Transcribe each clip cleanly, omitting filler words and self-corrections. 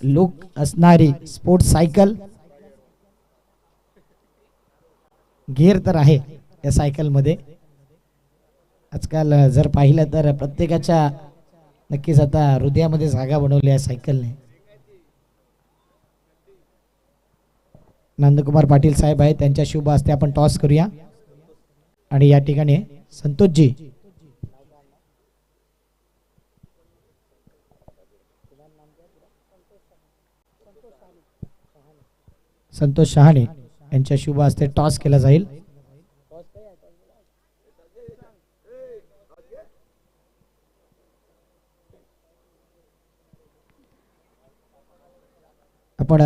Look असणारी sports cycle, gear तर आहे या सायकल मध्ये. आजकाल जर पाहिलं तर प्रत्येकाच्या नक्कीच आता हृदयामध्ये जागा बनवली आहे सायकलने. नंदकुमार पाटील साहेब आहेत, त्यांच्या शुभ हस्ते आपण टॉस करूया. आणि या ठिकाणी संतोषजी संतोष शहाणे यांच्या शुभ हस्ते टॉस केला जाईल. आपण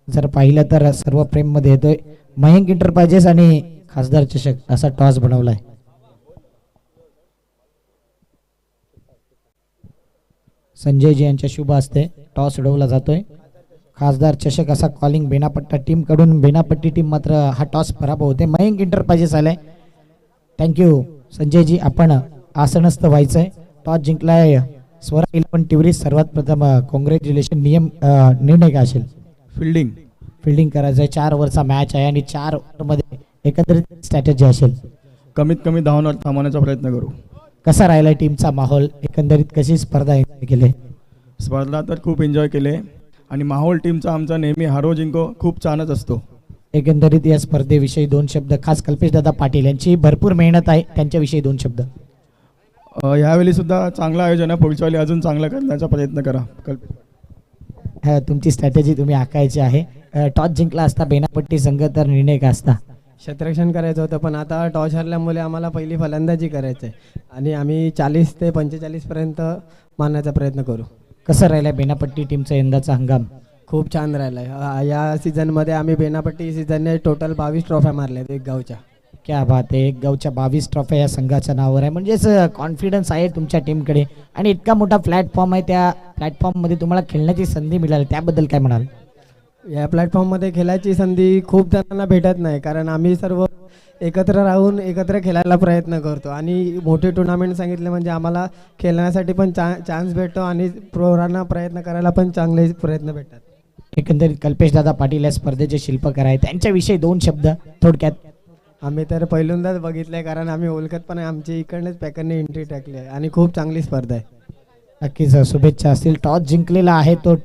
जर पाहिलं तर सर्व प्रेम मध्ये येतोय. मयंक इंटरप्राइजेस आणि खासदार चषक असा टॉस बनवलाय. संजयजी यांच्या शुभ हस्ते टॉस उडवला जातोय. खासदार चषक असा कॉलिंग बेनापट्टा टीम कडून. बेनापट्टी टीम मात्र हा टॉस पराभव होते. मयंक इंटरप्राइजेस आलाय. थँक्यू संजयजी, आपण आसनस्थ व्हायचंय. टॉस जिंकलाय स्वरा 11 टिवरी. सर्वात प्रथम कॉंग्रॅच्युलेशन. निर्णय काय असेल? फिल्डिंग करायचं आहे. 4 ओव्हरचा मॅच आहे आणि 4 ओव्हरमध्ये एकंदरीत स्ट्रॅटेजी असेल. कमीत कमी धावांवर थांबवण्याचा प्रयत्न करू. कसा राहिला टीमचा माहोल? एकंदरीत कशी स्पर्धा केली? स्पर्धा तर खूप एन्जॉय केले आणि माहोल टीमचा आमचा नेहमी हारो जिंको खूप छानच असतो. एकंदरीत या स्पर्धेविषयी 2 शब्द. खास कल्पेशदादा पाटील यांची भरपूर मेहनत आहे, त्यांच्याविषयी 2 शब्द. यावेळी सुद्धा चांगलं आयोजन आहे. पुढच्या वेळी अजून चांगलं करण्याचा प्रयत्न करा. तुमची स्ट्रॅटेजी तुम्ही आखायची आहे. टॉस जिंकला असता बेनापट्टी संघ तर निर्णय काय असता? क्षेत्ररक्षण करायचं होतं, पण आता टॉस हरल्यामुळे आम्हाला पहिली फलंदाजी करायचं आहे आणि आम्ही 40 ते 45 पर्यंत मारण्याचा प्रयत्न करू. कसं राहिला बेनापट्टी टीमचा यंदाचा हंगाम? खूप छान राहिला आहे. या सीझनमध्ये आम्ही बेनापट्टी सीझनने टोटल 22 ट्रॉफ्या मारल्या आहेत एक गावच्या. क्या बात आहे. एक गावच्या 22 ट्रॉफ्या या संघाच्या नावावर आहे. म्हणजेच कॉन्फिडन्स आहे तुमच्या टीमकडे आणि इतका मोठा प्लॅटफॉर्म आहे. त्या प्लॅटफॉर्ममध्ये तुम्हाला खेळण्याची संधी मिळाली, त्याबद्दल काय म्हणाल? या प्लॅटफॉर्ममध्ये खेळायची संधी खूप जणांना भेटत नाही, कारण आम्ही सर्व एकत्र राहून एकत्र खेळायला प्रयत्न करतो आणि मोठे टुर्नामेंट सांगितले म्हणजे आम्हाला खेळण्यासाठी पण चान्स भेटतो आणि पोरांना प्रयत्न करायला पण चांगले प्रयत्न भेटतात. एकंदरीत कल्पेशदादा पाटील या स्पर्धेचे शिल्पकार आहेत, त्यांच्याविषयी 2 शब्द थोडक्यात. आम्ही तर पहिल्यांदाच बघितलंय, कारण आम्ही ओळखत पण आहे. आमची इकडनंच पॅकरने एंट्री टाकली आहे आणि खूप चांगली स्पर्धा आहे. नक्कीच शुभेच्छा असतील. टॉस जिंकलेला आहे तो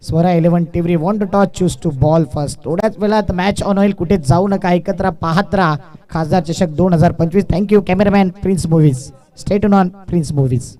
स्वरा 11 टिवरी. Won to toss, choose to bowl first. थोड्याच वेळात मॅच ऑन होईल, कुठे जाऊ नका, एकत्र पाहत राहा खासदार चषक 2025. Thank you cameraman Prince Movies. Stay tune on Prince Movies.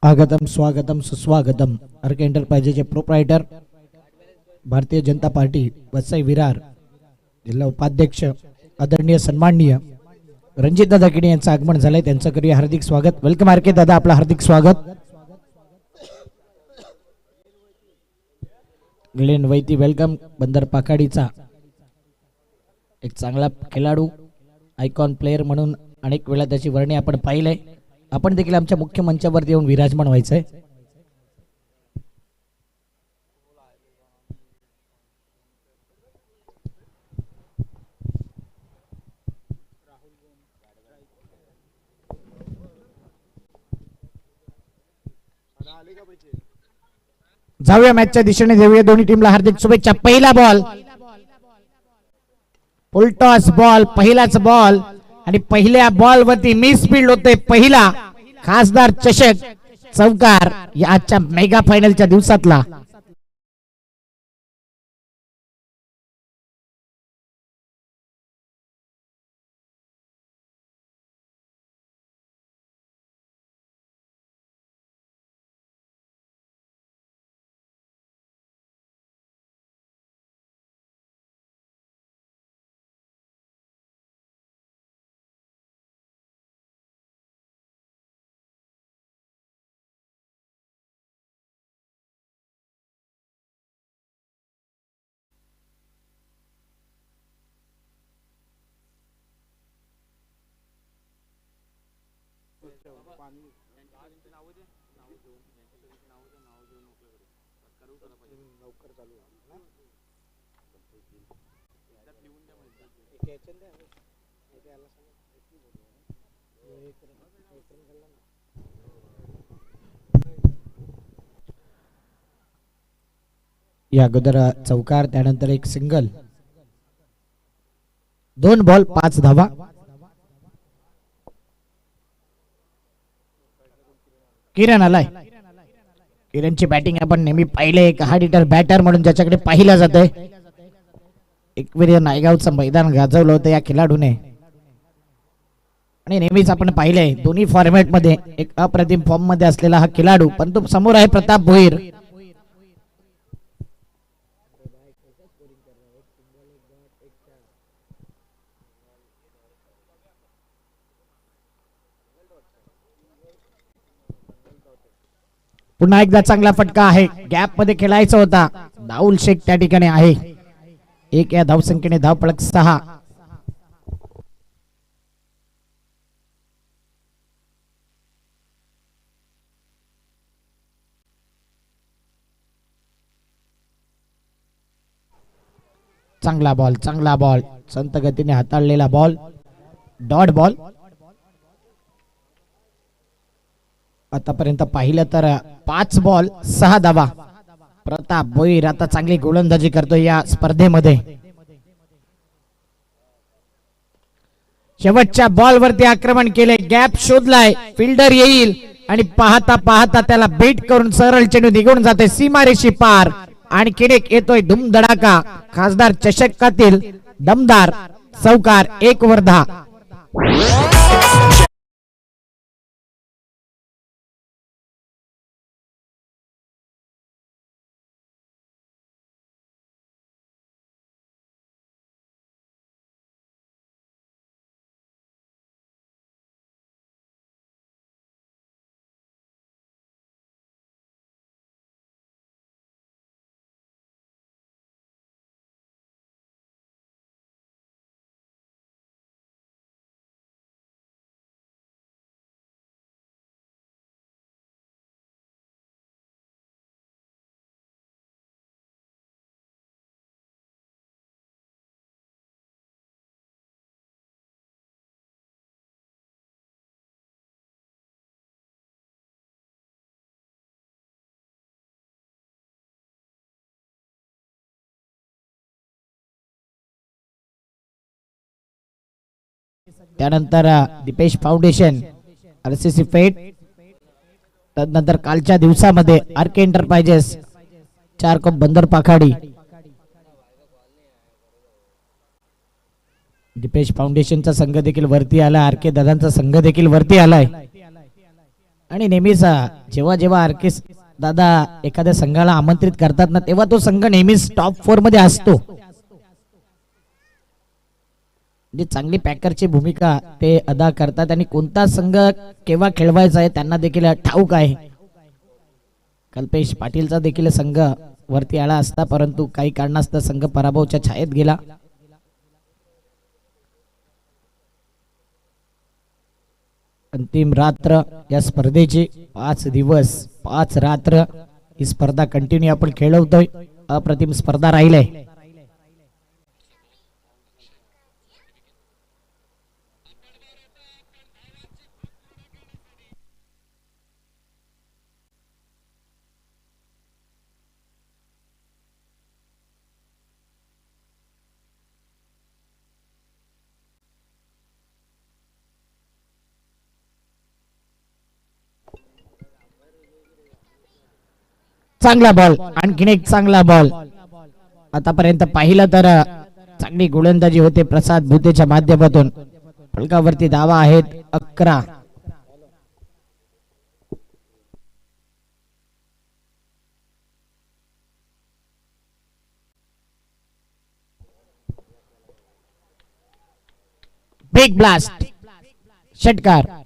आगतम स्वागतम सुस्वागतम. अर्के एंटरप्राइजेसचे प्रोप्रायटर भारतीय जनता पार्टी वसई विरार जिल्हा उपाध्यक्ष आदरणीय सन्माननीय रणजित दादा किणी यांचं आगमन झालंय. त्यांचं करूया हार्दिक स्वागत. वेलकम आरके दादा, आपलं हार्दिक स्वागत. ग्लेन वैती वेलकम. बंदर पाकाडीचा एक चांगला खेळाडू, आयकॉन प्लेयर म्हणून अनेक वेळा त्याची वर्णी आपण पाहिलंय. आपण देखील आमच्या मुख्य मंचावरती येऊन विराजमान व्हायचंय. जाऊया मॅचच्या दिशेने, देऊया दोन्ही टीमला हार्दिक शुभेच्छा. पहिला बॉल, फुल टॉस बॉल, पहिलाच बॉल आणि पहिल्या बॉल वरती मिस फील्ड होते. पहिला खासदार चषक चौकार या आजच्या मेगा फायनलच्या दिवसातला. या अगोदर चौकार, त्यानंतर एक सिंगल, 2 बॉल 5 धावा. किरण आलाय. किरणची बॅटिंग आपण नेहमी पाहिले, एक हार्ड हिटर बॅटर म्हणून ज्याच्याकडे पाहिलं जातंय. एक वेळ नायगावचं मैदान गाजवलं होतं या खेळाडूने आणि नेहमीच आपण पाहिलंय दोन्ही फॉर्मॅट मध्ये एक अप्रतिम फॉर्म मध्ये असलेला हा खेळाडू. परंतु समोर आहे प्रताप भोईर. पुन्हा एकदा चांगला फटका आहे. गॅप मध्ये खेळायचा होता. दाऊल शेख त्या ठिकाणी आहे. एक या धावसंख्येने धावफलक 6. चांगला बॉल, चांगला बॉल, संत गतीने हाताळलेला बॉल, डॉट बॉल. आतापर्यंत पाहिलं तर 5 बॉल 6 धावा. प्रताप भोईर आता चांगली गोलंदाजी करतोय या स्पर्धेमध्ये. शेवटच्या बॉल वरती आक्रमण केले, गॅप शोधलाय, फिल्डर येईल आणि पाहता पाहता त्याला बीट करून सरळ चेंडू निघून जाते सीमारेषी पार. आणि एक येतोय धुमधडाका. खासदार चषकातील दमदार चौकार, 1 वर 10. त्यानंतर दीपेश फाउंडेशन, आरसीसी फेट. त्यानंतर कालच्या दिवसामध्ये आरके एंटरप्राइजेस, 4 कप बंदर पाखाडी. दीपेश फाउंडेशनचा संघ देखील वरती आला, आरके दादांचा संघ देखील वरती आलाय. आणि नेहमीच जेव्हा जेव्हा आर्केस दादा एखाद्या संघाला आमंत्रित करतात ना तेव्हा तो संघ नेहमीच टॉप 4 मध्ये असतो. म्हणजे चांगली पॅकरची भूमिका ते अदा करतात आणि कोणता संघ केव्हा खेळवायचा आहे त्यांना देखील ठाऊक आहे. कल्पेश पाटीलचा देखील संघ वरती आला असता परंतु काही कारणास्तव संघ पराभवाच्या छायेत गेला. अंतिम रात्र या स्पर्धेची 5 दिवस 5 रात्र ही स्पर्धा कंटिन्यू आपण खेळवतोय. अप्रतिम स्पर्धा राहिली. चांगला बॉल आणखीन एक चांगला बॉल आतापर्यंत पाहिलं तर चांगली गोलंदाजी होते प्रसाद भुतेच्या माध्यमातून. फलकावरती धावा आहेत 11. बिग ब्लास्ट षटकार.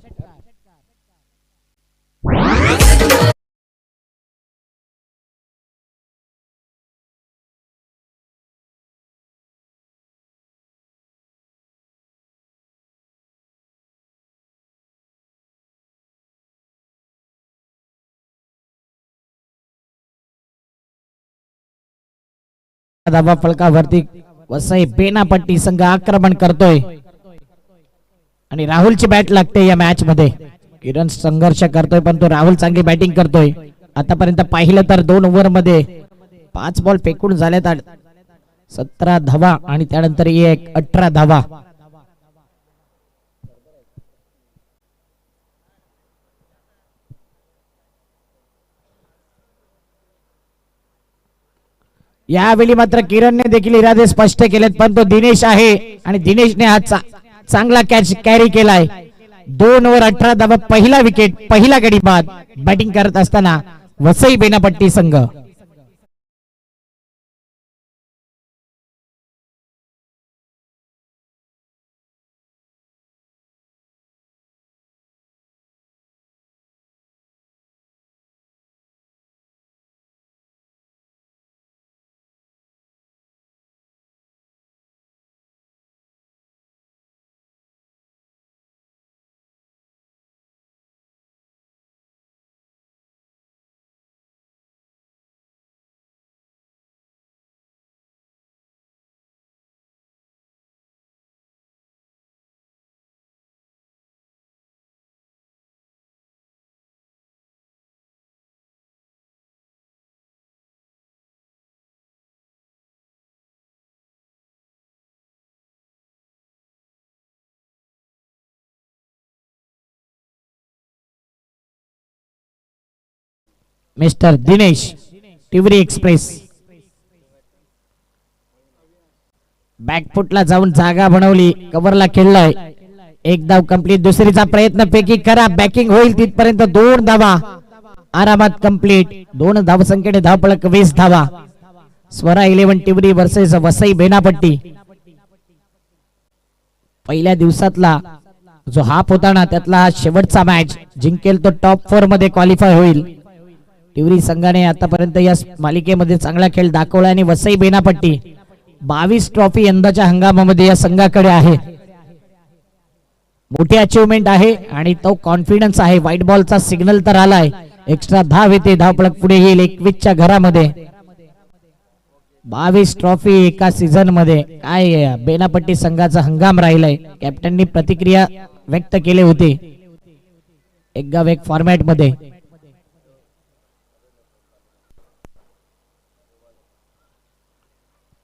धावा फलकावरती वसई बेनापट्टी संघ आक्रमण करतोय आणि राहुलची बॅट लागते या मॅच मध्ये. किरण संघर्ष करतोय पण तो राहुल चांगली बॅटिंग करतोय. आतापर्यंत पाहिलं तर 2 ओव्हर मध्ये 5 बॉल फेकून झाल्यात 17 धावा आणि त्यानंतर 18 धावा. यावेळी मात्र किरणने देखील इरादे स्पष्ट केलेत पण तो दिनेश आहे आणि दिनेशने हा चांगला कॅच कॅरी केलाय. 2 ओव्हर 18 धावा पहिला विकेट पहिला गडी बाद. बॅटिंग करत असताना वसई बेनापट्टी संघ. मिस्टर दिनेश टिवरी एक्सप्रेस बॅकफुटला जाऊन जागा बनवली कव्हरला खेळलाय. 1 धाव कंप्लीट. दुसरीचा प्रयत्न पैकी करा बॅकिंग होईल तिथपर्यंत 2 धावा आरामात कंप्लीट. 2 धावसंख्येने धावफलक 20 धावा. स्वरा 11 टिवरी वर्सेस वसई बेनापट्टी. पहिल्या दिवसातला जो हाफ होता ना त्यातला हा शेवटचा मॅच जिंकेल तो टॉप 4 मध्ये क्वालिफाय होईल. टिवरी संघाने आतापर्यंत या मालिकेमध्ये चांगला खेळ दाखवला आणि वसई बेनापट्टी 22 ट्रॉफी यंदाच्या हंगामामध्ये या संघाकडे आहे. मोठी अचीवमेंट आहे आणि तो कॉन्फिडन्स आहे. व्हाईट बॉलचा सिग्नल तर आलाय. एक्स्ट्रा धाव येते धावफलक पुढे येईल 21च्या घरामध्ये. 22 ट्रॉफी एका सीझन मध्ये काय बेनापट्टी संघाचा हंगाम राहिलाय. कॅप्टननी प्रतिक्रिया व्यक्त केले होते एक गाव एक फॉर्मॅट मध्ये.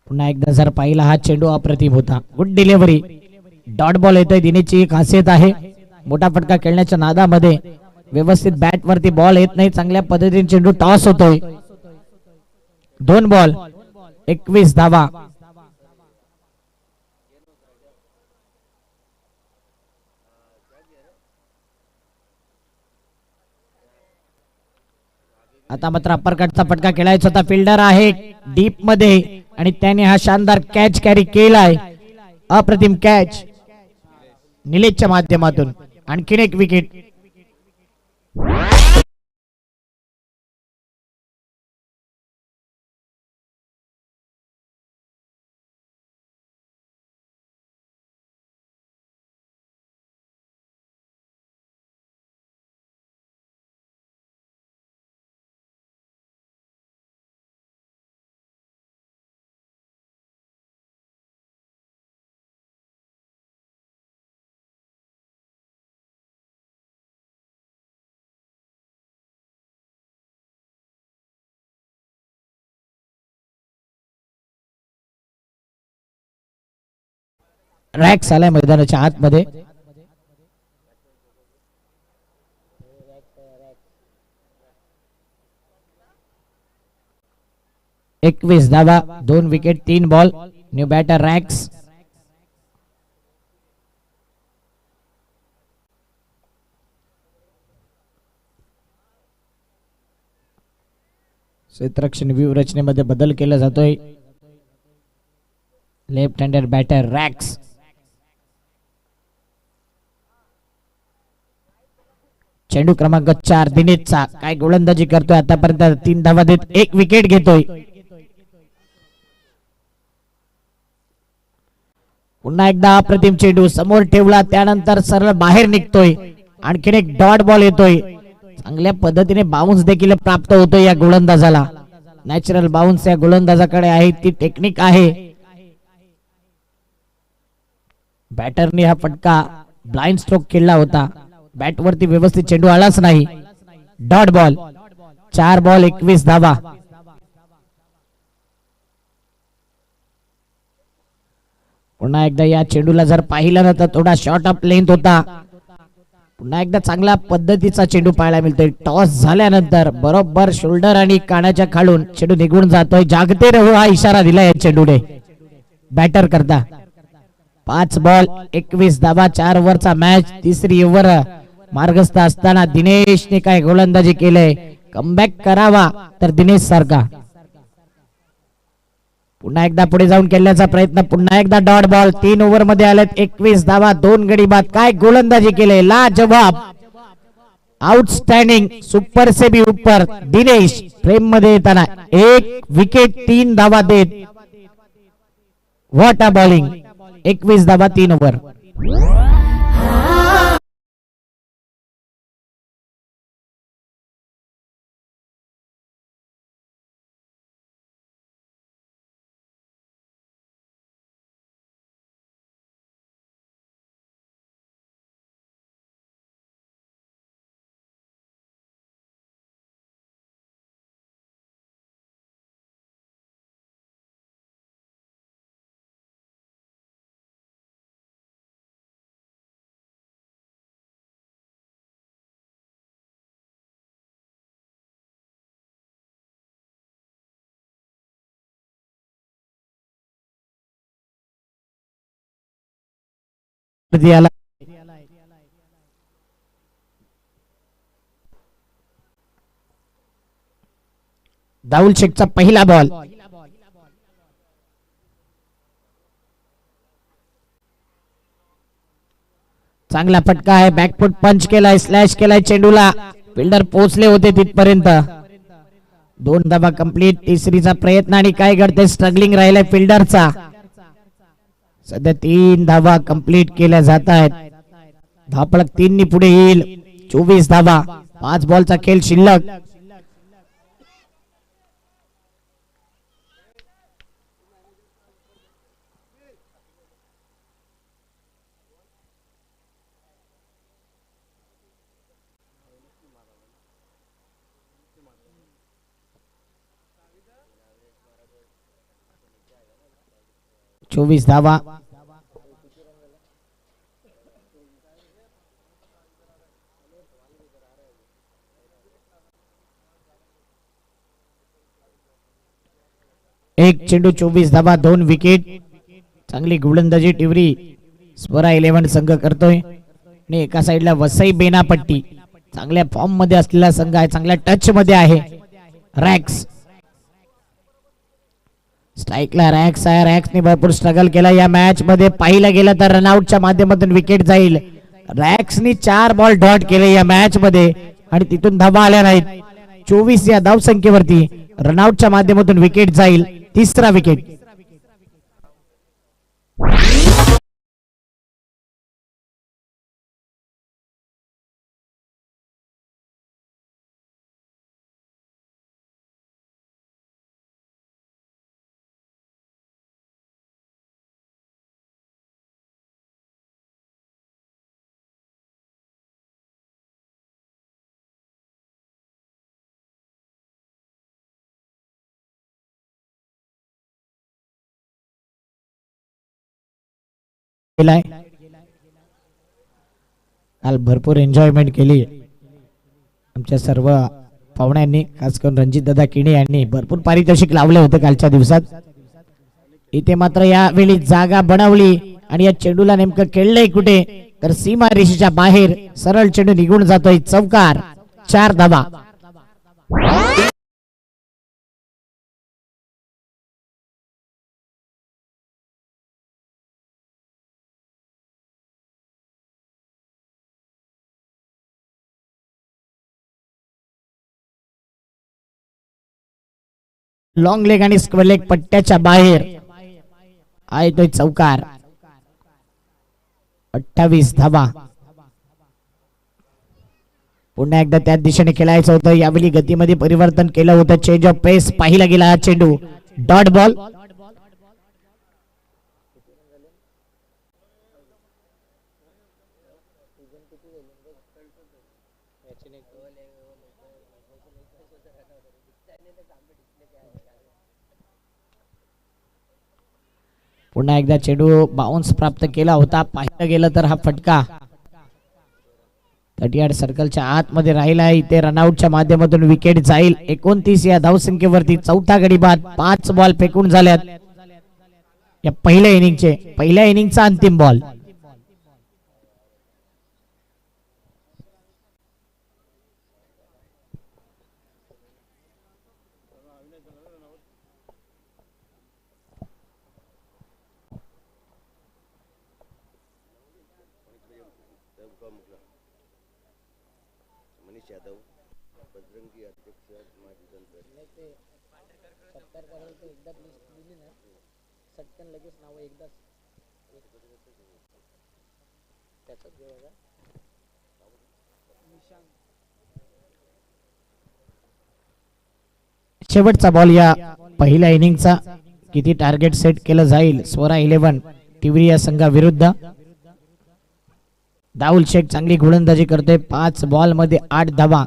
पुन्हा एकदा जर पाहिला हा चेंडू अप्रतिम होता. Good delivery. डॉट बॉल येतोय. दिनेशची एक खासियत आहे मोठा फटका खेळण्याच्या नादामध्ये व्यवस्थित बॅट वरती बॉल येत नाही. चांगल्या पद्धतीने चेंडू टॉस होतोय. 2 बॉल 21 धावा. आता मात्र अपरकटचा फटका खेळायचा होता. फिल्डर आहे डीप मध्ये आणि त्याने हा शानदार कॅच कॅरी केलाय. अप्रतिम कॅच निलेशच्या माध्यमातून. आणखीन एक विकेट. रॅक्स आलाय मैदानाच्या आतमध्ये. एकवीस धावा 2 wicket 3 ball. New batter Rex. क्षेत्ररक्षण व्यूहरचनेमध्ये बदल केला जातोय. Left hander batter Rex. चेंडू क्रमांक 4 दिनेशचा. काय गोलंदाजी करतोय आतापर्यंत. 3 धावा देत 1 विकेट घेतोय. पुन्हा एकदा अप्रतिम चेंडू समोर ठेवला त्यानंतर सरळ बाहेर निघतोय. आणखीन एक डॉट बॉल येतोय. चांगल्या पद्धतीने बाउन्स देखील प्राप्त होतोय या गोलंदाजाला. नॅचरल बाउन्स या गोलंदाजाकडे आहे. ती टेक्निक आहे. बॅटरने हा फटका ब्लाइंड स्ट्रोक खेळला होता. बॅट वरती व्यवस्थित चेंडू आलाच नाही. Dot ball. 4 बॉल 21 धावा. पुन्हा एकदा या चेंडूला जर पाहिलं ना तर थोडा शॉर्ट ऑफ लेंथ होता. पुन्हा एकदा चांगल्या पद्धतीचा चेंडू पाहायला मिळतोय. टॉस झाल्यानंतर बरोबर शोल्डर आणि कानाच्या खालून चेंडू निघून जातोय. जागते रहो हा इशारा दिला या चेंडूने बॅटर करता. 5 बॉल 21 धावा. 4 ओव्हरचा मॅच. तिसरी ओव्हर मार्गस्थ असताना दिनेशने काय गोलंदाजी केलंय. कमबॅक करावा तर दिनेश सारखा. पुन्हा एकदा पुढे जाऊन खेळण्याचा प्रयत्न. पुन्हा एकदा डॉट बॉल. 3 ओव्हर मध्ये आलेत 21 धावा 2 गडी बाद. काय गोलंदाजी केले. लाजवाब. आउटस्टँडिंग. सुपर से भी ऊपर दिनेश फ्रेम मध्ये येताना 1 विकेट 3 धावा देत. What a bowling. 21 धावा 3 ओव्हर. दाऊल शेखचा पहिला बॉल. चांगला फटका आहे. बॅकफुट पंच केलाय. स्लॅश केलाय चेंडूला. फिल्डर पोहोचले होते तिथपर्यंत. 2 धावा कंप्लीट. तिसरीचा प्रयत्न आणि काय घडते. स्ट्रगलिंग राहिलाय फिल्डरचा. सध्या 3 धावा कंप्लीट केल्या जात आहेत. धापळक 3 नी पुढे येईल. 24 धावा. 5 बॉलचा खेळ शिल्लक. चोवीस धावा. एक चेंडू 24 धावा 2 विकेट. चांगली गोलंदाजी टिवरी स्वरा 11 संघ करतोय. आणि एका साइडला वसई बेनापट्टी चांगल्या फॉर्म मध्ये असलेला संघ आहे. चांगल्या टच मध्ये आहे. रॅक्स. स्ट्राईकला रॅक्स आहे. रॅक्सने भरपूर स्ट्रगल केला या मॅच मध्ये. पाहिलं गेलं तर रनआउटच्या माध्यमातून विकेट जाईल. रॅक्सनी 4 बॉल डॉट केले या मॅच मध्ये आणि तिथून धावा आल्या नाहीत. 24 या धावसंख्येवरती रनआउटच्या माध्यमातून विकेट जाईल. तिसरा विकेट. केलाय. काल भरपूर एन्जॉयमेंट केली आमच्या सर्व पाहुण्यांनी, खास करून रणजित दादा किणे यांनी भरपूर पारितोषिक लावले होते कालच्या दिवसात. इथे मात्र यावेळी जागा बनवली आणि या चेंडूला नेमकं खेळलंय कुठे तर सीमा रेषेच्या बाहेर सरळ चेंडू निघून जातोय. चौकार. 4 धावा. लॉंग लेग आणि स्क्वेअर लेग पट्ट्याच्या बाहेर आहे तो चौकार. 28 धावा. पुन्हा एकदा त्याच दिशेने खेळायचं होतं. यावेळी गतीमध्ये परिवर्तन केलं होतं. चेंज ऑफ पेस पाहिला गेला हा चेंडू. Dot ball. पुन्हा एकदा चेंडू बाउन्स प्राप्त केला होता. पाहिलं गेलं तर हा फटका 38 सर्कलच्या आतमध्ये राहिला आहे. इथे रनआउटच्या माध्यमातून विकेट जाईल. 29 या धावसंख्येवरती चौथा गडी बाद. 5 बॉल फेकून झाल्यात या पहिल्या इनिंगचा अंतिम बॉल. शेवटचा बॉल या पहिल्या इनिंगचा. किती टार्गेट सेट केलं जाईल स्वरा 11 टिवरी या संघाविरुद्ध. दाऊल शेख चांगली गोलंदाजी करतोय. 5 बॉल मध्ये 8 धावा.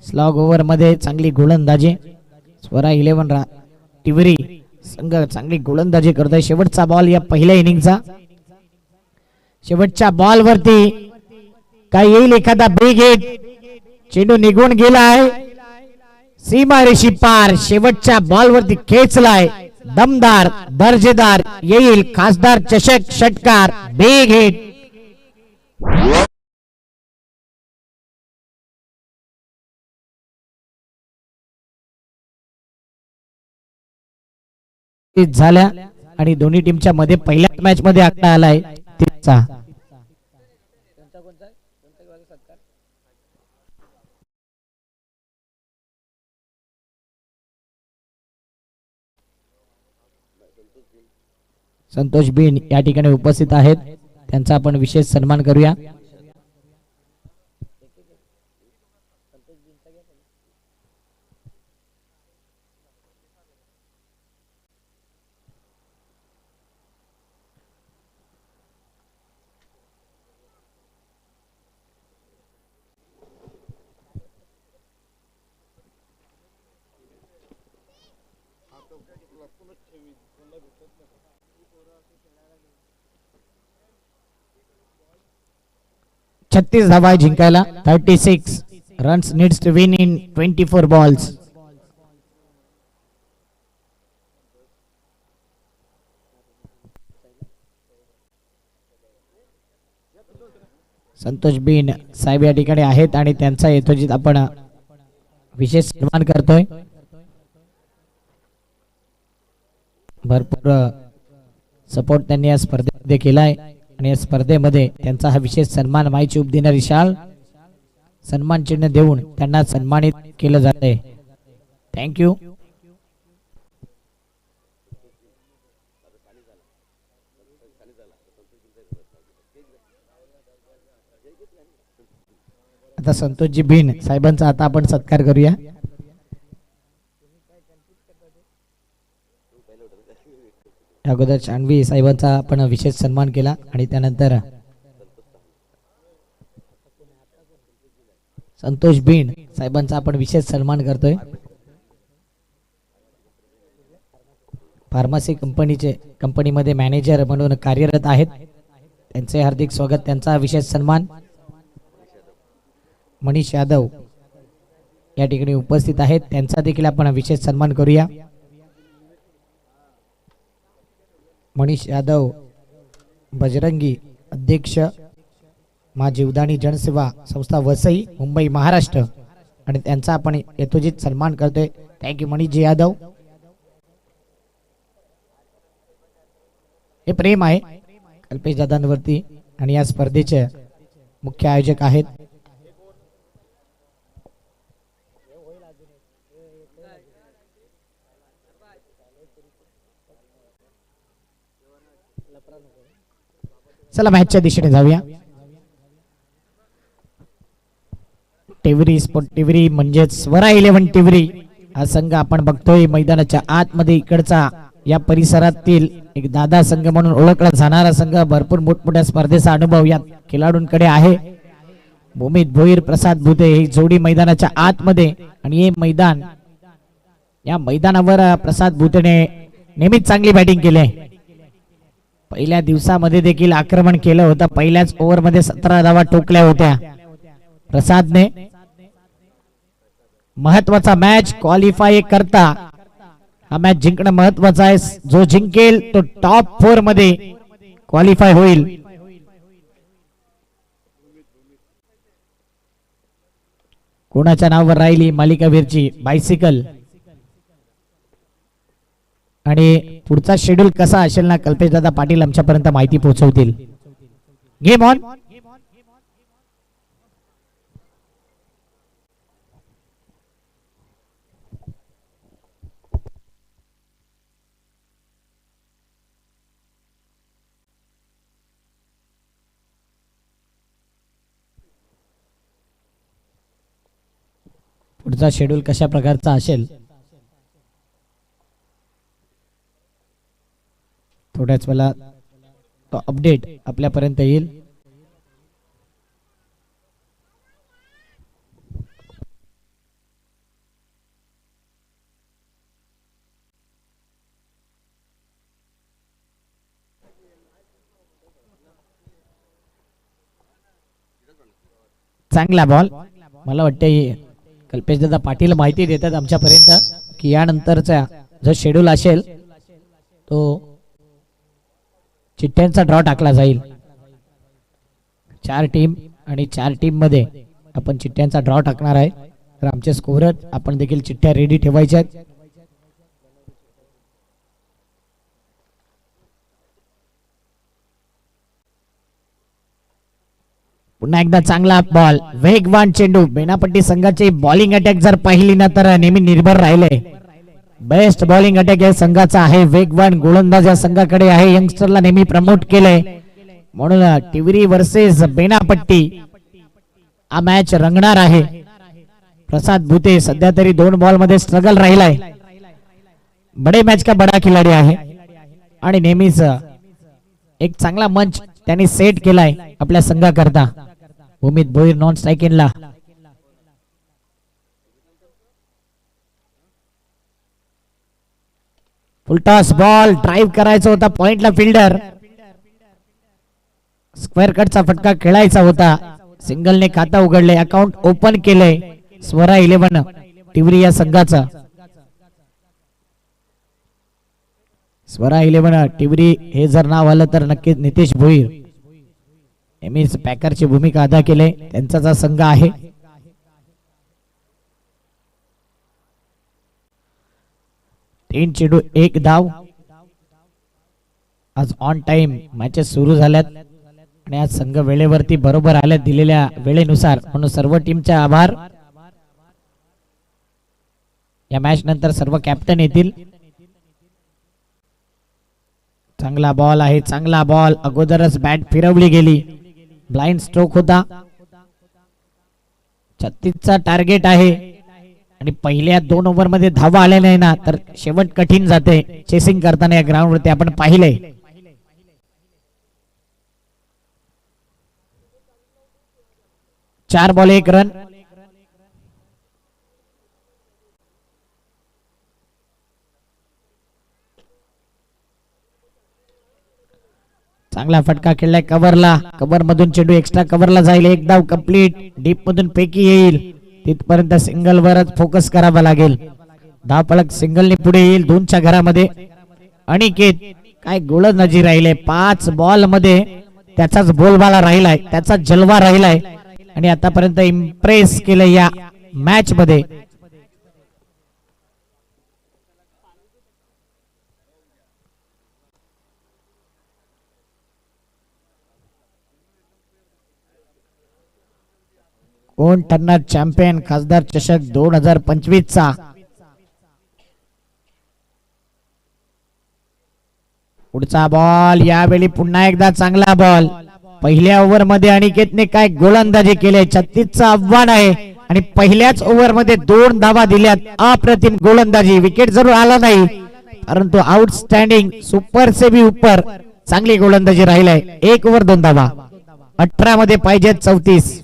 स्लॉग ओव्हर मध्ये चांगली गोलंदाजी. स्वरा 11 टिवरी संघ चांगली गोलंदाजी करतोय. शेवटचा बॉल या पहिल्या इनिंगचा. शेवटच्या बॉल वरती काय येईल एखादा बिग हिट. चेंडू निघून गेलाय सीमारेषी पार. शेवटच्या बॉल वरती खेचलाय. दमदार दर्जेदार येईल खासदार चषक षटकार. Big hit. झाल्या आणि दोन्ही टीमच्या मध्ये पहिल्याच मॅच मध्ये आकडा आलाय 3चा. संतोष बिन या ठिकाणी उपस्थित आहेत. त्यांचा आपण विशेष सन्मान करूया. छत्तीस धावा जिंकायला. 36 runs needs to win in 24 balls. Santosh बिन साहेब या ठिकाणी आहेत आणि त्यांचा यथोचित आपण विशेष सन्मान करतोय. भरपूर सपोर्ट त्यांनी या स्पर्धेमध्ये केलाय आणि या स्पर्धेमध्ये त्यांचा हा विशेष सन्मान माईची उप देणारी शाल सन्मान चिन्ह देऊन त्यांना सन्मानित केलं जात आहे. थँक्यू. आता संतोषजी बिन साहेबांचा आता आपण सत्कार करूया. अगोदर चांडवी साहेबांचा आपण विशेष सन्मान केला आणि त्यानंतर संतोष बिन साहेबांचा आपण विशेष सन्मान करतोय. फार्मसी कंपनीमध्ये मॅनेजर म्हणून कार्यरत आहेत. त्यांचे हार्दिक स्वागत. त्यांचा विशेष सन्मान मनीष यादव या ठिकाणी उपस्थित आहेत. त्यांचा देखील आपण विशेष सन्मान करूया. मनीष यादव बजरंगी अध्यक्ष मा जीवदानी जनसेवा संस्था वसई मुंबई महाराष्ट्र आणि त्यांचा आपण यथोचित सन्मान करतोय. थँक्यू मनीषजी यादव. हे प्रेम आहे कल्पेश दादांवरती आणि या स्पर्धेचे मुख्य आयोजक आहेत. चला मॅचच्या दिशेने जाऊया. टिवरी स्पोर्ट टिवरी म्हणजेच स्वरा 11 टिवरी हा संघ आपण बघतोय मैदानाच्या आतमध्ये इकडचा या परिसरातील एक दादा संघ म्हणून ओळखला जाणारा संघ. भरपूर मोठमोठ्या स्पर्धेचा अनुभव या खेळाडूंकडे आहे. भूमित भोईर प्रसाद भुते ही जोडी मैदानाच्या आतमध्ये आणि हे मैदान या मैदानावर प्रसाद भुतेने नेहमीच चांगली बॅटिंग केली. पहिल्या दिवसामध्ये देखील आक्रमण केलं होतं. पहिल्याच ओव्हरमध्ये 17 धावा ठोकल्या होत्या प्रसादने. महत्वाचा मॅच क्वालिफाय करता हा मॅच जिंकणं महत्वाचं आहे. जो जिंकेल तो टॉप 4 मध्ये क्वालिफाय होईल. कोणाच्या नावावर राहिली मालिकावीरची बायसिकल आणि पुढचा शेड्यूल कसा असेल ना कल्पेश दादा पाटील आमच्यापर्यंत माहिती पोहोचवतील. Game on. पुढचा शेड्यूल कशा प्रकारचा असेल थोड्याच वेळा तो अपडेट आपल्यापर्यंत येईल. चांगला बॉल. मला वाटतं कल्पेश दादा पाटील माहिती देतात आमच्यापर्यंत की यानंतरचा जो शेड्यूल असेल तो चिठ्ठ्यांचा ड्रॉ टाकला जाईल. 4 टीम आणि 4 टीम मध्ये आपण चिठ्ठ्यांचा ड्रॉ टाकणार आहे. तर आमचे स्कोरर आपण देखील चिठ्ठ्या रेडी ठेवायच्या आहेत. पुन्हा एकदा चांगला बॉल. वेगवान चेंडू. बेनापट्टी संघाची बॉलिंग अटॅक जर पाहिली ना तर नेहमी निर्भर राहिले. बेस्ट बॉलिंग अटॅक या संघाचा आहे. वेगवान गोलंदाज या संघाकडे आहे. यंगस्टरला नेहमी प्रमोट केलंय म्हणून टिवरी वर्सेस बेनापट्टी हा मॅच रंगणार आहे. प्रसाद भुते सध्या तरी 2 बॉल मध्ये स्ट्रगल राहिलाय. बडे मॅच का बडा खिलाडी आहे आणि नेहमीच एक चांगला मंच त्यांनी सेट केलाय आपल्या संघाकरता. भूमित भोईर नॉन स्ट्रायकिंगला. Full toss ball. ड्राईव्ह करायचा होता पॉइंटला. फिल्डर स्क्वेअर कटचा फटका खेळायचा होता. सिंगलने खाता उघडले. अकाउंट ओपन केले स्वरा 11 टिवरी या संघाचा. स्वरा 11 टिवरी हे जर नाव आलं तर नक्कीच नितेश भोईर नेहमीच पॅकरची भूमिका अदा केले. त्यांचाच हा संघ आहे. तीन चेंडू 1 धाव. आज ऑन टाइम मॅचेस सुरू झाल्यात आणि आज संघ वेळेवरती बरोबर आल्यात दिलेल्या वेळेनुसार, म्हणून सर्व टीमचे आभार. या मॅच नंतर सर्व कॅप्टन येतील. चांगला बॉल आहे, चांगला बॉल. अगोदरच बॅट फिरवली गेली, ब्लाइंड स्ट्रोक होता. 36चा टार्गेट आहे आणि पहिल्या 2 ओव्हर मध्ये धावा आल्या नाही ना तर शेवट कठीण जाते चेसिंग करताना. या ग्राउंड वरती आपण पाहिले 4 बॉल 1 रन. चांगला फटका खेळलाय कव्हरला. कव्हर मधून चेंडू एक्स्ट्रा कव्हरला जाईल. एक धाव कंप्लीट. डीप मधून पैकी येईल तिथपर्यंत सिंगल वरच फोकस करावा लागेल. धाव फलक सिंगलने पुढे येईल 2च्या घरामध्ये. अनिकेत काय गोलंदाजी राहिले. 5 बॉल मध्ये त्याचाच बोलबाला राहिलाय, त्याचा जलवा राहिलाय आणि आतापर्यंत इम्प्रेस केलं या मॅच मध्ये. कोण ठरणार चॅम्पियन खासदार चषक 2025 चा? पुढचा बॉल यावेळी पुन्हा एकदा चांगला बॉल. पहिल्या ओव्हर मध्ये अनिकेतने काय गोलंदाजी केली. 36चं आव्हान आहे आणि पहिल्याच ओव्हर मध्ये 2 धावा दिल्यात. अप्रतिम गोलंदाजी. विकेट जरूर आला नाही परंतु आउटस्टँडिंग सुपर से भी ऊपर चांगली गोलंदाजी राहिलाय. 1 ओव्हर 2 धावा. 18 मध्ये पाहिजेत 34.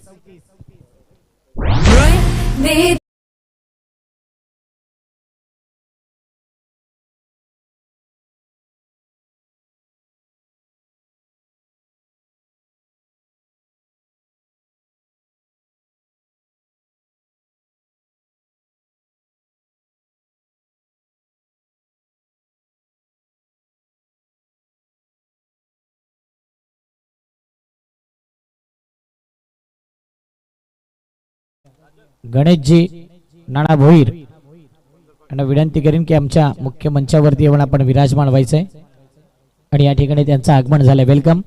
गणेशजी नाना भोईर यांना विनंती करीन की आमच्या मुख्य मंचावरती येऊन आपण विराजमान व्हायचंय आणि या ठिकाणी त्यांचं आगमन झालंय. वेलकम.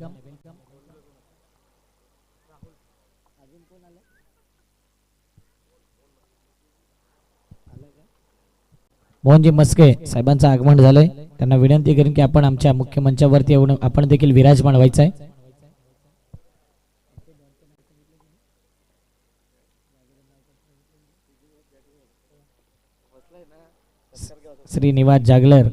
मोहनजी मस्के साहेबांचं आगमन झालंय. त्यांना विनंती करीन की आपण आमच्या मुख्य मंचावरती येऊन आपण देखील विराजमान व्हायचंय. श्रीनिवास जागलर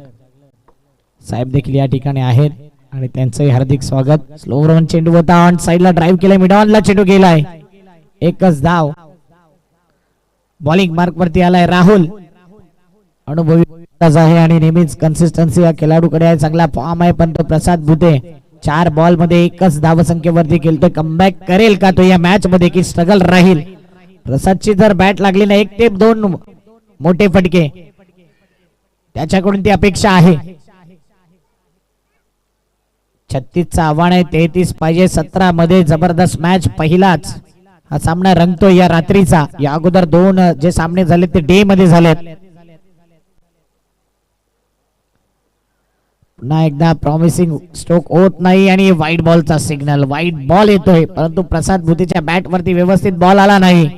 साहेब देखील या ठिकाणी आहेत आणि त्यांचंही हार्दिक स्वागत. स्लो रन चेंडू होता. ऑन साइडला ड्राइव्ह केलाय. मिड ऑनला चेंडू गेलाय. एकच धाव. बॉलिंग मार्क वरती आलाय राहुल. अनुभवी आहे आणि नेहमीच कन्सिस्टन्सी या खेळाडूकडे आहे. चांगला फॉर्म आहे पण तो प्रसाद भुते 4 बॉल मध्ये एकच धाव संख्येवरती खेळतोय. कमबॅक करेल का तो या मॅच मध्ये की स्ट्रगल राहील? प्रसादची जर बॅट लागली ना 1 ते 2 मोठे फटके त्याच्याकडून ती अपेक्षा आहे. 36चं आव्हान आहे. 33 पाहिजे 17 मध्ये. जबरदस्त मॅच. पहिलाच हा सामना रंगतोय या रात्रीचा. या अगोदर 2 जे सामने झाले ते डे मध्ये झालेत. पुन्हा एकदा प्रॉमिसिंग स्ट्रोक होत नाही आणि व्हाईट बॉलचा सिग्नल. व्हाईट बॉल येतोय परंतु प्रसाद भुतेच्या बॅट वरती व्यवस्थित बॉल आला नाही.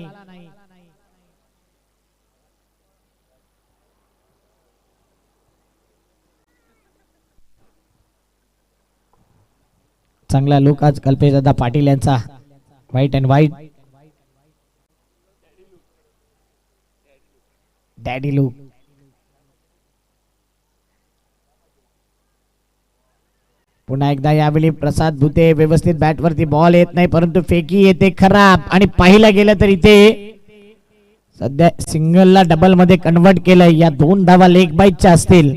चांगला लुक आज कल्पेश दादा पाटील यांचा. White and white daddy look. पुन्हा एकदा यावेळी प्रसाद भुते व्यवस्थित बॅट वरती बॉल येत नाही परंतु फेकी येते खराब. आणि पाहिलं गेलं तर इथे सध्या सिंगलला डबल मध्ये कन्वर्ट केलंय. या 2 धावा लेग बाईटच्या असतील.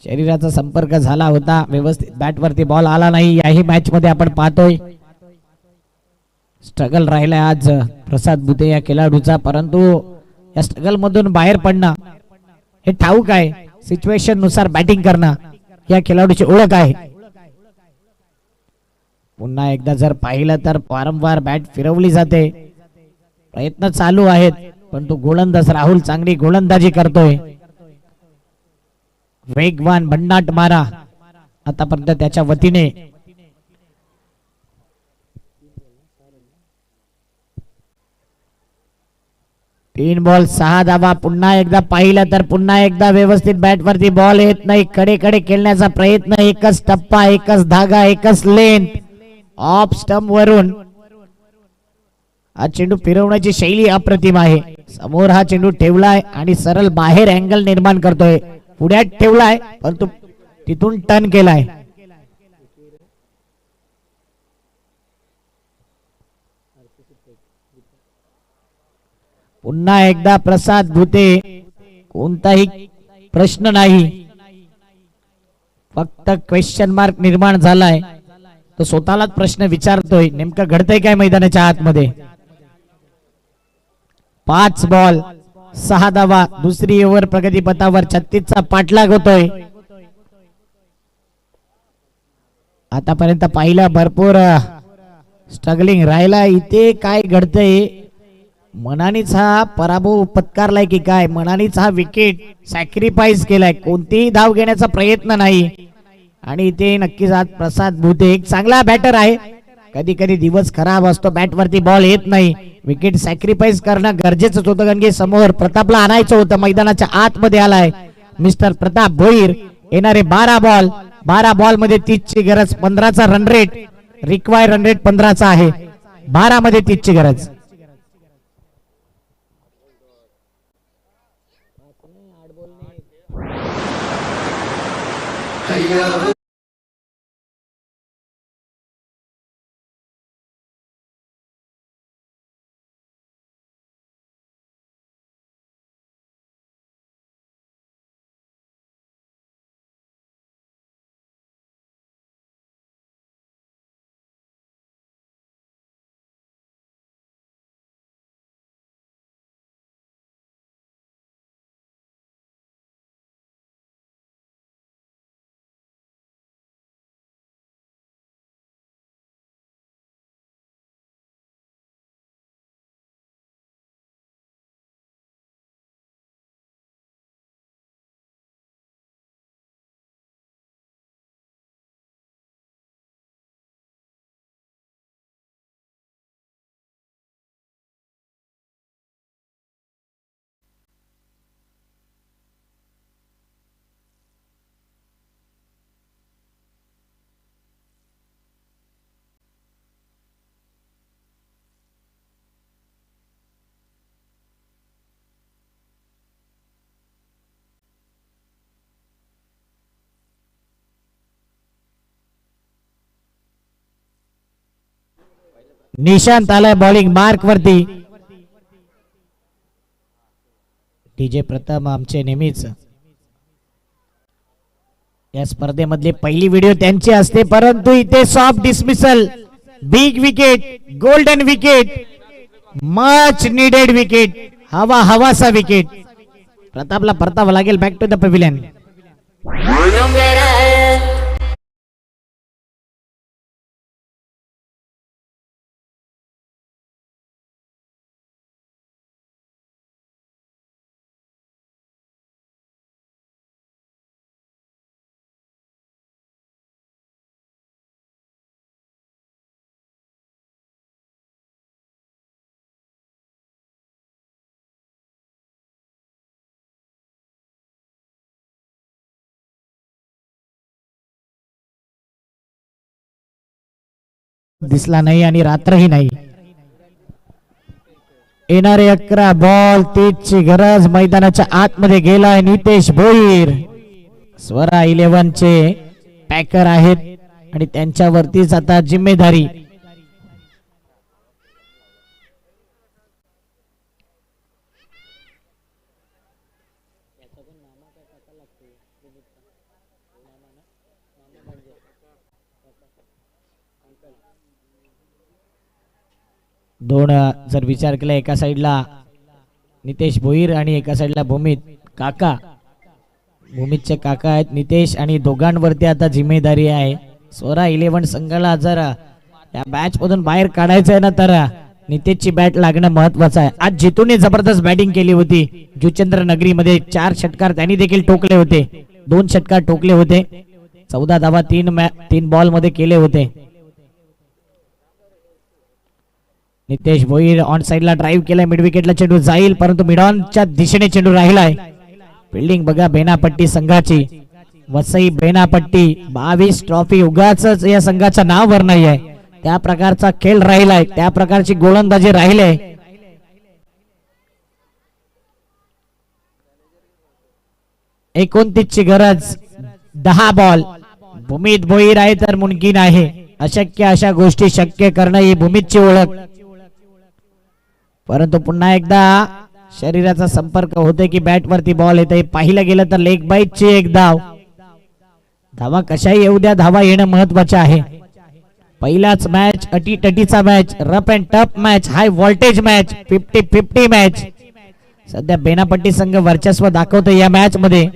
शरीराचा संपर्क झाला होता. व्यवस्थित बॅट वरती बॉल आला नाही. याही मॅच मध्ये आपण पाहतोय स्ट्रगल राहिलाय आज प्रसाद भुते या खेळाडूचा. परंतु या स्ट्रगल मधून बाहेर पडणं हे ठाऊक आहे. सिच्युएशन नुसार बॅटिंग करणं या खेळाडूची ओळख आहे. पुन्हा एकदा जर पाहिलं तर वारंवार बॅट फिरवली जाते. प्रयत्न चालू आहेत परंतु गोलंदाज राहुल चांगली गोलंदाजी करतोय. वेगवान भन्नाट मारा आतापर्यंत त्याच्या वतीने तीन बॉल 6 धावा. पुन्हा एकदा पाहिलं तर पुन्हा एकदा व्यवस्थित बॅट वरती बॉल येत नाही. कडे कडे खेळण्याचा प्रयत्न. एकच टप्पा, एकच धागा, एकच लेंथ. ऑफ स्टंप वरून हा चेंडू फिरवण्याची शैली अप्रतिम आहे. समोर हा चेंडू ठेवलाय आणि सरळ बाहेर अँगल निर्माण करतोय. पुढ्यात ठेवलाय परंतु तिथून टर्न केलाय. पुन्हा एकदा प्रसाद भुते. कोणताही प्रश्न नाही, फक्त क्वेश्चन मार्क निर्माण झालाय. तो स्वतःलाच प्रश्न विचारतोय नेमकं घडतंय काय मैदानाच्या आतमध्ये. 5 बॉल 6 धावा. दुसरी ओव्हर प्रगतीपथावर 36चा पाठलाग होतोय. आतापर्यंत पाहिलं भरपूर स्ट्रगलिंग राहिला. इथे काय घडतंय, मनानीच हा पराभव पत्कारलाय की काय, मनानीच हा विकेट सॅक्रिफाईस केलाय. कोणतीही धाव घेण्याचा प्रयत्न नाही. आणि इथे नक्कीच आज प्रसाद भुते एक चांगला बॅटर आहे. कधी कधी दिवस खराब असतो, बॅट वरती बॉल येत नाही, विकेट सॅक्रिफाईस करणं गरजेचंच होतं. कारण की समोर प्रतापला आणायचं होतं. मैदानाच्या आतमध्ये आलाय मिस्टर प्रताप भोईर. येणारे 12 बॉल मध्ये 30 ची गरज. 15चा run rate, require run rate 15चा आहे. 12 मध्ये 30 ची गरज. निशांत आलाय बॉलिंग मार्क वरती. डीजे प्रथम आमचे नेहमीच या स्पर्धेमधली पहिली व्हिडिओ त्यांची असते, परंतु इथे soft dismissal. Big wicket, golden wicket, much needed wicket, हवासा विकेट. प्रतापला परतावं लागेल बॅक टू द पॅव्हिलियन. दिसला नाही आणि रात्रही नाही. येणारे 11 बॉल 30 ची गरज. मैदानाच्या आतमध्ये गेलाय नितेश भोईर. स्वरा 11 चे पॅकर आहेत आणि त्यांच्यावरतीच आता जिम्मेदारी. दोन जर विचार केला, एका साइडला नितेश भोईर आणि एका साइडला भूमित काका. भूमितचे काका आहेत नितेश आणि दोघांवरती आता जिम्मेदारी आहे. स्वरा 11 संघाला जर या मॅच मधून बाहेर काढायचं आहे ना तर नितेशची बॅट लागणं महत्वाचं आहे. आज जितूने जबरदस्त बॅटिंग केली होती. जुचंद्र नगरी मध्ये 4 षटकार त्यांनी देखील ठोकले होते, 2 षटकार ठोकले होते. 14 धावा 3 बॉल मध्ये केले होते. नितेश भोईर ऑन साइडला ड्राईव्ह केलाय. मिड विकेटला चेंडू जाईल परंतु मिड ऑनच्या दिशेने चेंडू राहिलाय. फिल्डिंग बघा बेनापट्टी संघाची. वसई बेनापट्टी 22 ट्रॉफी उगाच या संघाचं नाव वर नाही आहे. त्या प्रकारचा खेळ राहिलाय, त्या प्रकारची गोलंदाजी राहिले. 29 ची गरज. 10 बॉल. भूमित भोईर आहे तर मुमकिन आहे. अशक्य अशा गोष्टी शक्य करणं ही भूमितची ओळख. परंतु पुन्हा एकदा शरीराचा संपर्क होते की बॅट वरती बॉल येते. पाहिलं गेलं तर लेग बाईटची एक धाव. धावा कशाही येऊ द्या, धावा येणं महत्वाचे आहे. पहिलाच मॅच अटीतटीचा match, rough and tough match, high voltage match, 50-50 match. सध्या बेनापट्टी संघ वर्चस्व दाखवतो या मॅच मध्ये.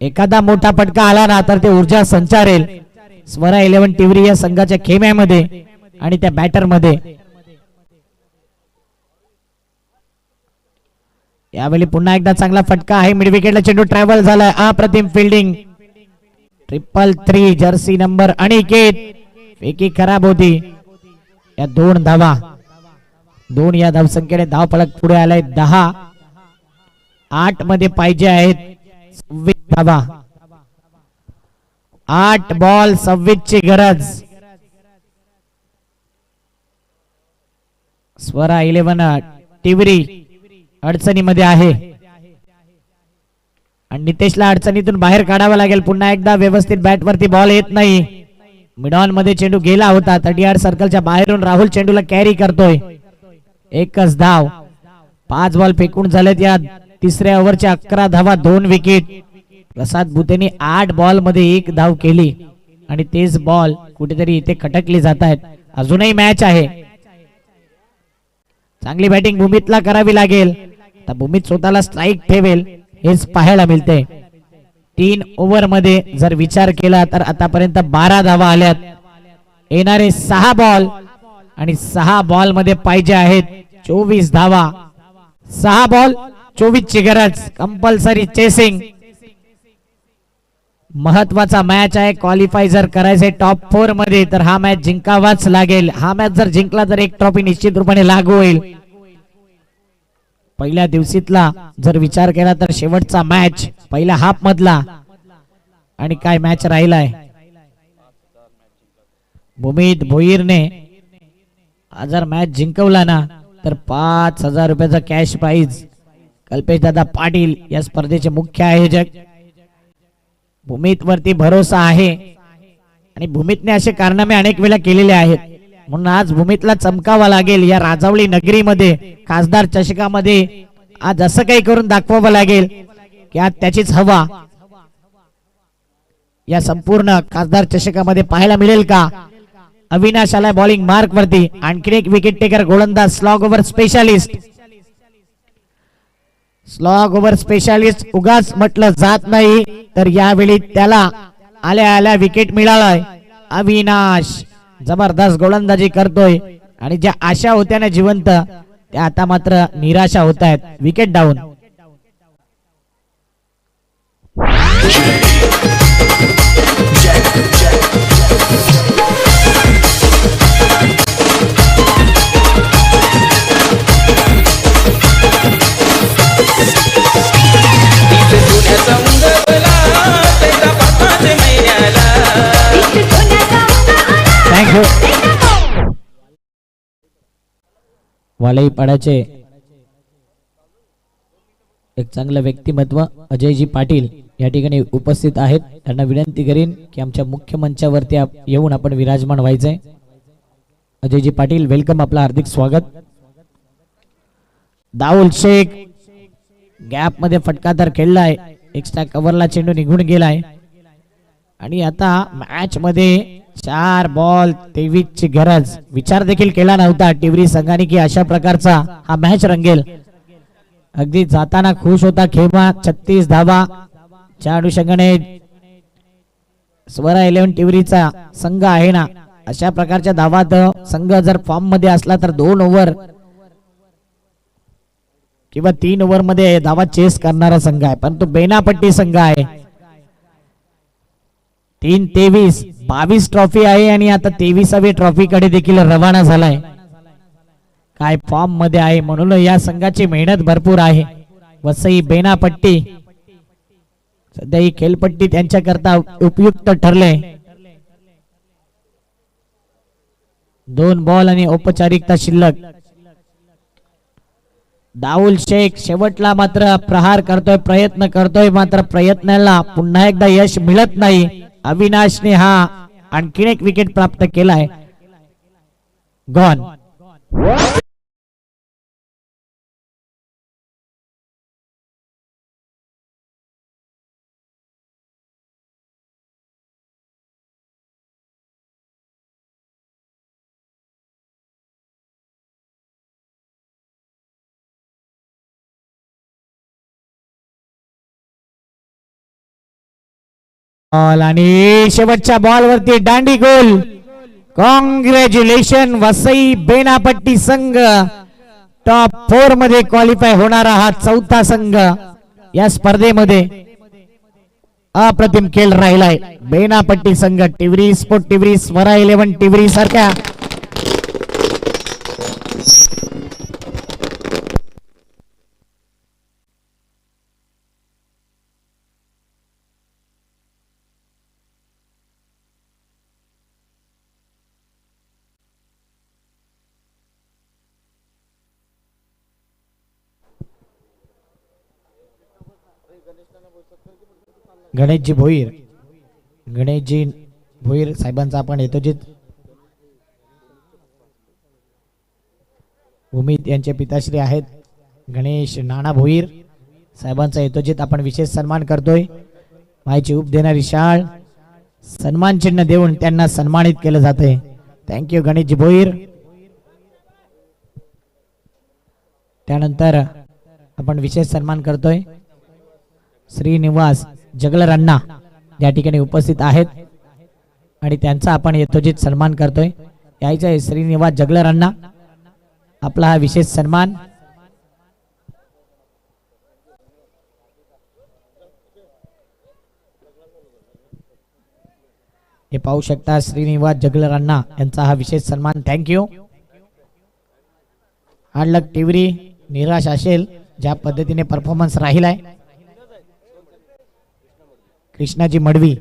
एखादा मोठा फटका आला ना तर ते ऊर्जा संचारेल स्वरा 11 टिवरी या संघाच्या खेम्यामध्ये आणि त्या बॅटर मध्ये. यावेळी पुन्हा एकदा चांगला फटका आहे. मिड विकेटला चेंडू ट्रॅव्हल झालाय. अप्रतिम फिल्डिंग. 333 Jersey number Aniket. फेकी खराब होती. या 2 धावा. 2 या धावसंख्येने धाव फलक पुढे आलाय. 10-8 मध्ये पाहिजे आहेत 26 धावा. 8 बॉल 26 ची गरज. स्वरा 11 टिवरी अडचणीमध्ये आहे आणि नितेशला अडचणीतून बाहेर काढावं लागेल. पुन्हा एकदा व्यवस्थित बॅट वरती बॉल येत नाही. मिडॉन मध्ये चेंडू गेला होता. 38 सर्कलच्या बाहेरून राहुल चेंडूला कॅरी करतोय. एकच धाव. 5 बॉल फेकून झालेत. या तिसऱ्या ओव्हरच्या 11 धावा 2 विकेट. प्रसाद भुतेने 8 बॉल मध्ये 1 धाव केली आणि तेच बॉल कुठेतरी इथे खटकली जात आहेत. अजूनही मॅच आहे. चांगली बॅटिंग भूमीतला करावी लागेल. तर भूमीत स्वतःला स्ट्राईक ठेवेल हेच पाहायला मिळते. 3 ओव्हर मध्ये जर विचार केला तर आतापर्यंत 12 धावा आल्यात. येणारे 6 बॉल आणि 6 बॉल मध्ये पाहिजे आहेत 24 धावा. 6 बॉल 24 ची गरज. Compulsory chasing. महत्वाचा मॅच आहे. क्वालिफाय जर करायचे टॉप 4 मध्ये तर हा मॅच जिंकावाच लागेल. हा मॅच जर जिंकला तर एक ट्रॉफी निश्चित रूपाने लागू होईल. पहिल्या दिवशीतला जर विचार केला तर शेवटचा मॅच पहिल्या हाफ मधला आणि काय मॅच राहिलाय. भूमित भोईरने जर मॅच जिंकवला ना तर 5,000 रुपयाचा कॅश प्राइज. कल्पेश दादा पाटील या स्पर्धेचे मुख्य आयोजक. भूमित वरती भरोसा आहे आणि भूमितने असे कारनामे अनेक वेळा केलेले आहेत. म्हणून आज भूमितला चमकावा लागेल. या राजावळी नगरीमध्ये खासदार चषकामध्ये आज असं काही करून दाखवावं लागेल की आज त्याचीच हवा या संपूर्ण खासदार चषकामध्ये पाहायला मिळेल का. अविनाश आलाय बॉलिंग मार्क वरती. आणखी एक विकेट टेकर गोलंदाज. Slog over specialist. Slog over specialist उगाच म्हटलं जात नाही तर यावेळी त्याला आल्या आल्या विकेट मिळालाय. अविनाश जबरदस्त गोलंदाजी करतोय आणि ज्या आशा होत्या ना जिवंत त्या आता मात्र निराशा होत आहेत. Wicket down. थँक्यू. वालई पाड्याचे एक चांगलं व्यक्तिमत्व अजयजी पाटील या ठिकाणी उपस्थित आहेत. त्यांना विनंती करीन की आमच्या मुख्य मंचावरती येऊन आपण विराजमान व्हायचंय. अजयजी पाटील वेलकम. आपलं हार्दिक स्वागत. दाऊल शेख गॅप मध्ये फटका तर खेळलाय. एक्स्ट्रा कव्हरला चेंडू निघून गेलाय आणि आता मॅच मध्ये 4 बॉल 23 ची गरज. विचार देखील केला नव्हता टिवरी संघाने की अशा प्रकारचा हा मॅच रंगेल. अगदी जाताना खुश होता खेमा. 36 धावा च्या अनुषंगाने स्वरा 11 टिवरीचा संघ आहे ना अशा प्रकारच्या धावात संघ जर फॉर्म मध्ये असला तर 2 ओव्हर किंवा 3 ओव्हर मध्ये धावा चेस करणारा संघ आहे. परंतु बेनापट्टी संघ आहे. 3-23 22 ट्रॉफी आहे आणि आता 23वी ट्रॉफी कडे देखील रवाना झालाय. काय फॉर्म मध्ये आहे, म्हणून या संघाची मेहनत भरपूर आहे. वसई बेनापट्टी सध्या ही खेळपट्टी त्यांच्याकरता उपयुक्त ठरले. 2 बॉल आणि औपचारिकता शिल्लक. दाऊल शेख शेवटला मात्र प्रहार करतोय, प्रयत्न करतोय, मात्र प्रयत्नाला पुन्हा एकदा यश मिळत नाही. अविनाशने हा आणखीन एक विकेट प्राप्त केलाय. गॉन. बॉल आणि शेवटच्या बॉल वरती दांडी गोल. कॉंग्रॅच्युलेशन वसई बेनापट्टी संघ टॉप 4 मध्ये क्वालिफाय होणारा हा चौथा संघ या स्पर्धेमध्ये. अप्रतिम खेळ राहिलाय बेनापट्टी संघ. टिवरी स्पोर्ट टिवरी स्वरा 11 टिवरी सारख्या गणेशजी भोईर साहेबांचा आपण यथोचित उमेद यांचे पिताश्री आहेत गणेश नाना भोईर साहेबांचा यथोचित आपण विशेष सन्मान करतोय. माहिती उप देणारी शाळ सन्मान चिन्ह देऊन त्यांना सन्मानित केलं जाते. थँक्यू गणेशजी भोईर. त्यानंतर आपण विशेष सन्मान करतोय श्रीनिवास जगलर अण्णा या ठिकाणी उपस्थित आहेत आणि त्यांचा आपण यथोचित सन्मान करतोय. यायचं आहे श्रीनिवास जगलर अण्णा, आपला हा विशेष सन्मान. हे पाहू शकता श्रीनिवास जगलर अण्णा यांचा हा विशेष सन्मान. थँक्यू. हार्डलक टिवरी निराश असेल ज्या पद्धतीने परफॉर्मन्स राहिलाय. कृष्णाजी मडवी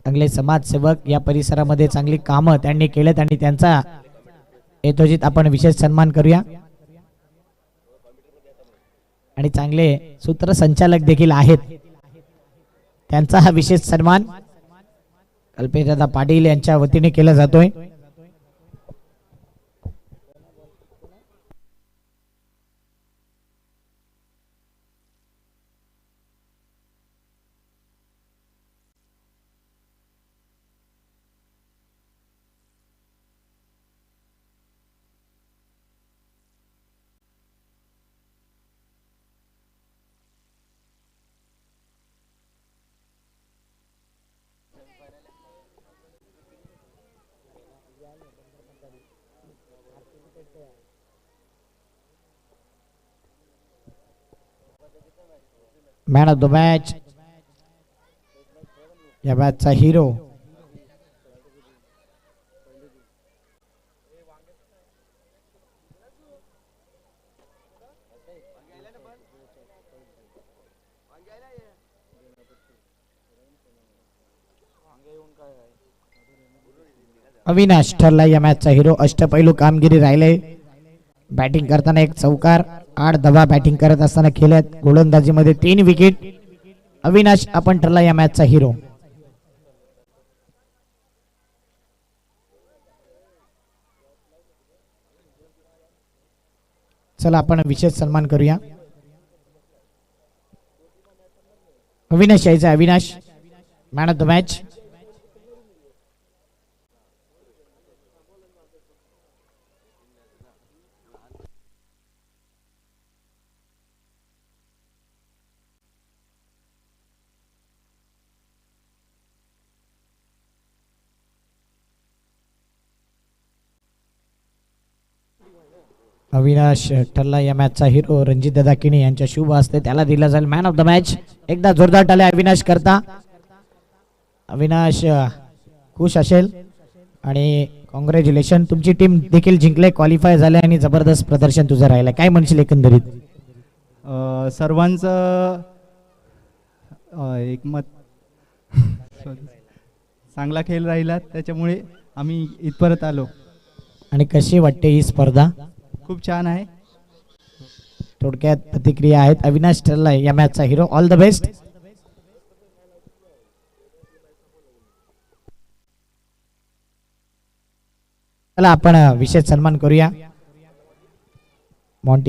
चांगले समाजसेवक, या परिसरामध्ये चांगली कामं त्यांनी केलेत आणि त्यांचा यथोचित आपण विशेष सन्मान करूया. आणि चांगले सूत्रसंचालक देखील आहेत, त्यांचा हा विशेष सन्मान कल्पेशदादा पाटील यांच्या वतीने केला जातोय. मॅन ऑफ द मॅच या मॅचचा हिरो अविनाश ठरला या मॅचचा हिरो. अष्टपैलू कामगिरी राहिले. बॅटिंग करताना एक चौकार, 8 धावा बॅटिंग करत असताना खेळत, गोलंदाजीमध्ये 3 विकेट. अविनाश आपण ठरला या मॅचचा हिरो. चला आपण विशेष सन्मान करूया. अविनाश यायचा. Avinash man of the match. Avinash ठरला या मॅचचा हिरो. रणजितदादा किणी यांच्या शुभ हस्ते त्याला दिला जाईल मॅन ऑफ द मॅच. एकदा जोरदार टाळ्या अविनाश करता. अविनाश खुश असेल आणि कॉंग्रॅच्युलेशन, तुमची टीम देखील जिंकले, क्वालिफाय झाले आणि जबरदस्त प्रदर्शन तुझं राहिलं. काय म्हणशील एकंदरीत? सर्वांचं एकमत चांगला खेळ राहिला, त्याच्यामुळे आम्ही इथपर्यंत आलो. आणि कशी वाटते ही स्पर्धा? खूप छान आहे. थोडक्यात प्रतिक्रिया आहेत. अविनाश ठरला या मॅचचा हिरो. All the best. चला आपण विशेष सन्मान करूया. मॉन्टी